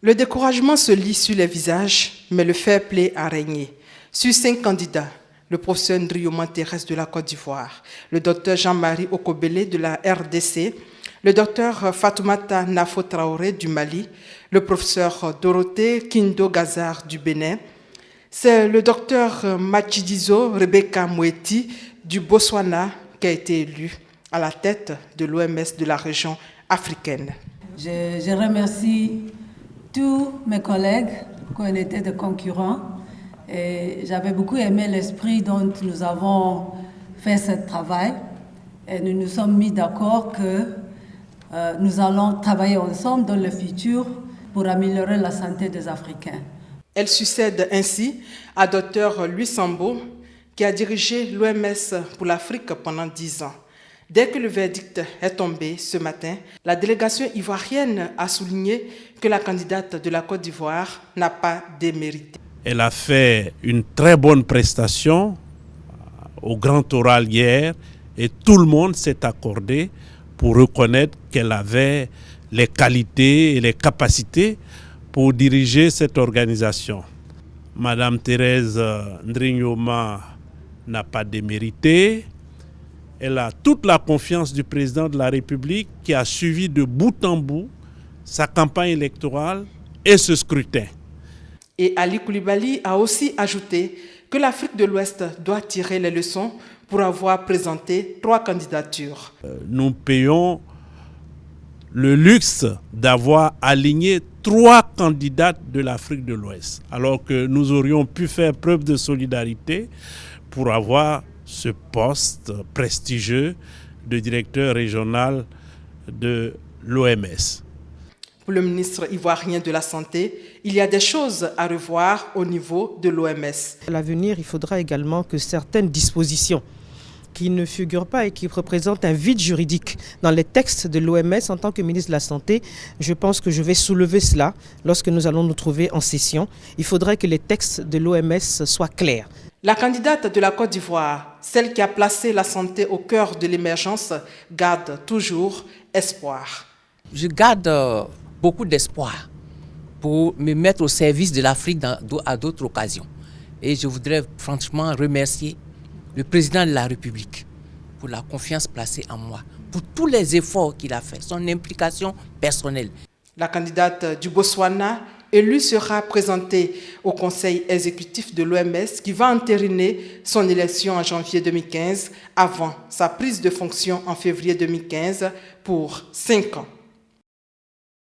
Le découragement se lit sur les visages, mais le fair play a régné. Sur 5 candidats, le professeur Ndrioma Thérèse de la Côte d'Ivoire, le docteur Jean-Marie Okobele de la RDC, le docteur Fatoumata Nafo Traoré du Mali, le professeur Dorothée Kindo Gazar du Bénin, c'est le docteur Matshidiso Rebecca Moeti du Botswana qui a été élu à la tête de l'OMS de la région africaine. Je remercie tous mes collègues qui ont été des concurrents et j'avais beaucoup aimé l'esprit dont nous avons fait ce travail et nous nous sommes mis d'accord que nous allons travailler ensemble dans le futur pour améliorer la santé des Africains. Elle succède ainsi à Dr Louis Sambo qui a dirigé l'OMS pour l'Afrique pendant 10 ans. Dès que le verdict est tombé ce matin, la délégation ivoirienne a souligné que la candidate de la Côte d'Ivoire n'a pas démérité. Elle a fait une très bonne prestation au grand oral hier et tout le monde s'est accordé pour reconnaître qu'elle avait les qualités et les capacités pour diriger cette organisation. Madame Thérèse Ndrioma n'a pas démérité. Elle a toute la confiance du président de la République qui a suivi de bout en bout sa campagne électorale et ce scrutin. Et Ali Koulibaly a aussi ajouté que l'Afrique de l'Ouest doit tirer les leçons pour avoir présenté 3 candidatures. Nous payons le luxe d'avoir aligné 3 candidates de l'Afrique de l'Ouest, alors que nous aurions pu faire preuve de solidarité pour avoir ce poste prestigieux de directeur régional de l'OMS. Pour le ministre ivoirien de la Santé, il y a des choses à revoir au niveau de l'OMS. À l'avenir, il faudra également que certaines dispositions qui ne figurent pas et qui représentent un vide juridique dans les textes de l'OMS en tant que ministre de la Santé, je pense que je vais soulever cela lorsque nous allons nous trouver en session. Il faudrait que les textes de l'OMS soient clairs. La candidate de la Côte d'Ivoire, celle qui a placé la santé au cœur de l'émergence, garde toujours espoir. Je garde beaucoup d'espoir pour me mettre au service de l'Afrique à d'autres occasions. Et je voudrais franchement remercier le président de la République pour la confiance placée en moi, pour tous les efforts qu'il a fait, son implication personnelle. La candidate du Botswana élue sera présentée au conseil exécutif de l'OMS qui va entériner son élection en janvier 2015 avant sa prise de fonction en février 2015 pour 5 ans.